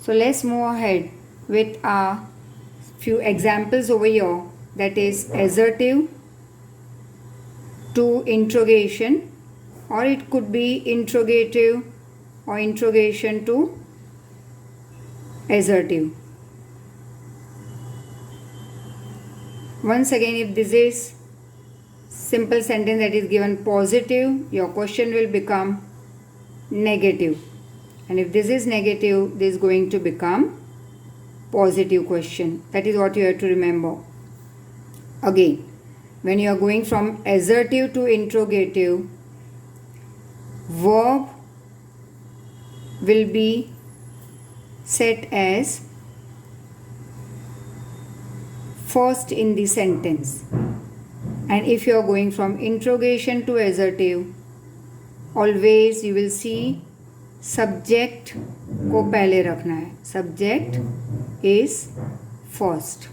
So let's move ahead with a few examples over here, that is assertive to interrogation, or it could be interrogative or interrogation to assertive. Once again, if this is simple sentence that is given positive, your question will become negative, and if this is negative, this is going to become positive question. That is what you have to remember. Again, when you are going from assertive to interrogative, verb will be set as first in the sentence, and if you are going from interrogation to assertive, always you will see subject को पहले रखना है, subject is first.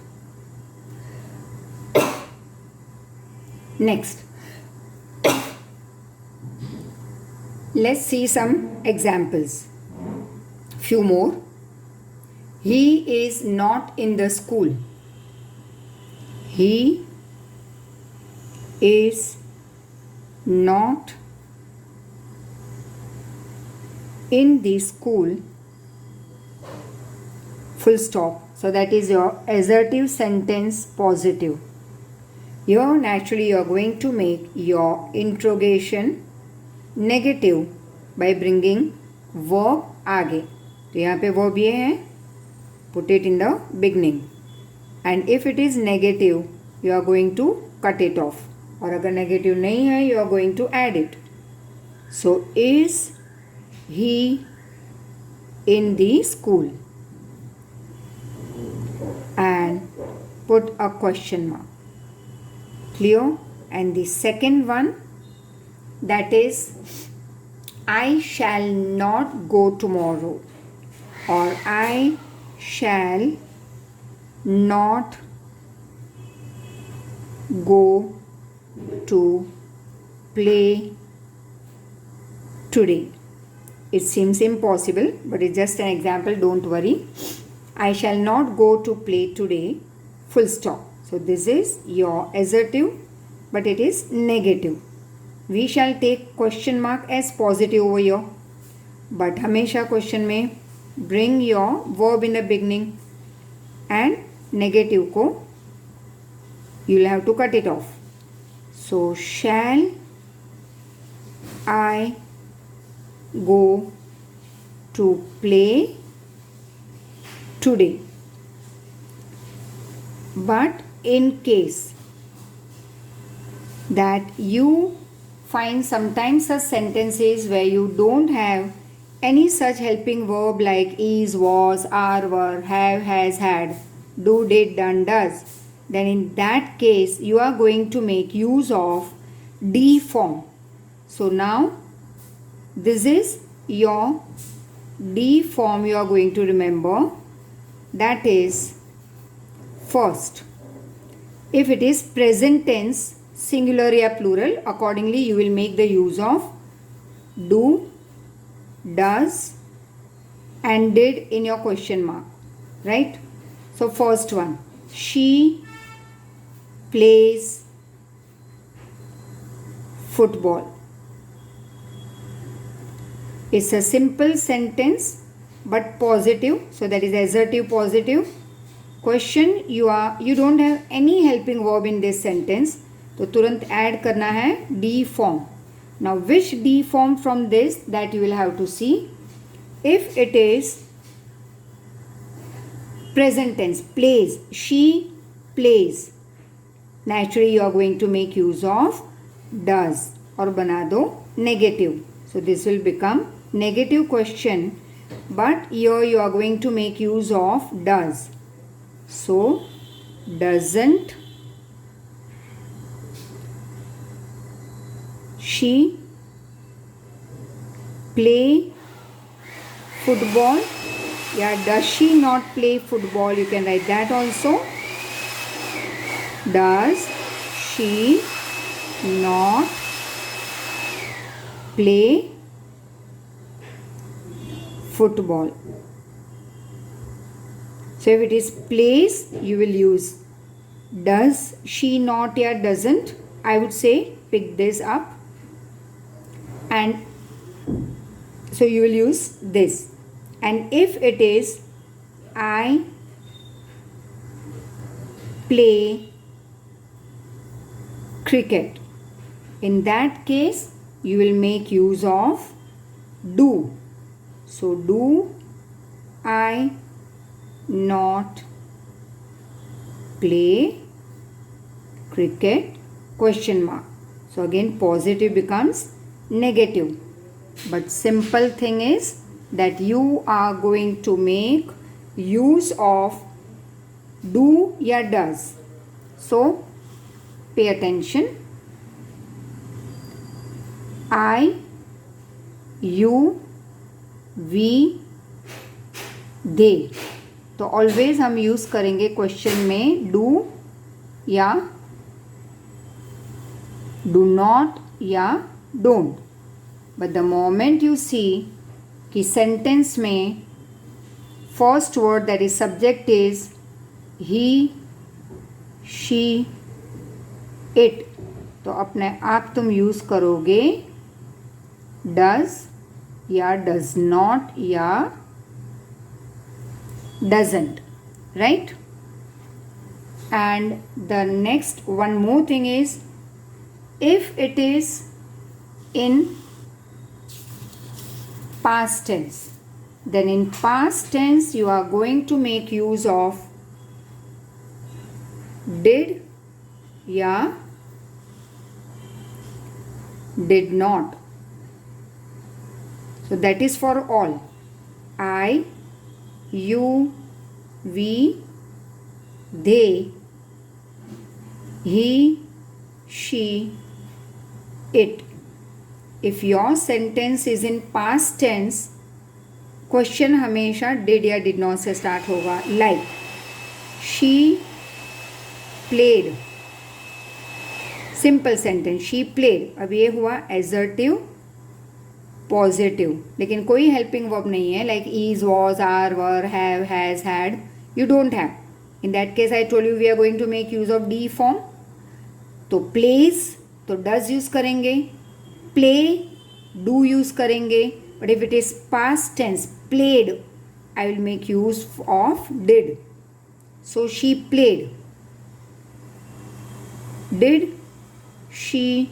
Next, let's see some examples, few more. He is not in the school. He is not in the school, full stop. So that is your assertive sentence positive. Here naturally you are going to make your interrogation negative by bringing verb आगे, तो यहाँ पे verb ये है, put it in the beginning, and if it is negative you are going to cut it off, और अगर negative नहीं है you are going to add it. So is he in the school, and put a question mark, clear. And the second one, that is I shall not go tomorrow, और I shall not go to play today. It seems impossible, but it's just an example, don't worry. I shall not go to play today, full stop. So this is your assertive, but it is negative. We shall take question mark as positive over here, but हमेशा question में bring your verb in the beginning and negative को you'll have to cut it off. So shall I go to play today? But in case that you find sometimes such sentences where you don't have any such helping verb like is, was, are, were, have, has, had, do, did, done, does, then in that case you are going to make use of D form. So now this is your D form you are going to remember. That is, first, if it is present tense, singular or plural, accordingly you will make the use of do, does and did in your question mark, right? So first one, she plays football. It's a simple sentence but positive, so that is assertive positive. Question, you don't have any helping verb in this sentence, तो तुरंत add करना है D form. Now which D form from this, that you will have to see. If it is present tense, plays, she plays, naturally you are going to make use of does और बना दो negative. So this will become negative question, but here you are going to make use of does. So doesn't she play football? Yeah, does she not play football? You can write that also. Does she not play football? So if it is plays, you will use does she not या doesn't. I would say pick this up. And so you will use this. And if it is I play cricket, in that case you will make use of do. So do I not play cricket? Question mark. So again positive becomes negative, but simple thing is that you are going to make use of do या does. So pay attention. I, you, we, they. तो always हम use करेंगे question में do या do not या don't. But the moment you see कि sentence में first word that is subject is he, she, it, तो अपने आप तुम यूज़ करोगे डज या डज नॉट या doesn't, right? And the next one more thing is, if it is in past tense, then in past tense you are going to make use of did या did not. So that is for all. I, you, we, they, he, she, it. If your sentence is in past tense, question हमेशा did या did not से start होगा. Like she played, simple sentence she played. अब ये हुआ assertive positive, लेकिन कोई helping verb नहीं है like is, was, are, were, have, has, had. You don't have. In that case I told you we are going to make use of the form. तो plays तो does use करेंगे, play do use करेंगे. But if it is past tense played, I will make use of did. So she played. Did she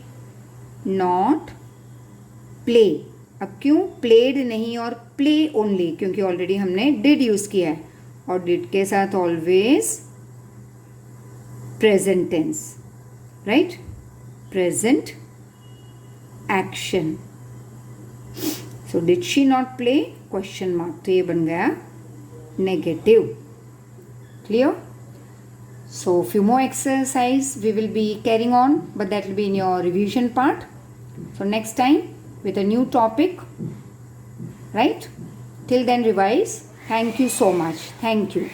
not play. अब क्यों played नहीं और play only? क्योंकि already हमने डिड यूज किया है और डिड के साथ always present tense, right? Present action. So did she not play question mark, तो ये बन गया negative. Clear? So few more exercise we will be carrying on, but that will be in your revision part. So next time with a new topic, right? Till then revise. Thank you so much. Thank you.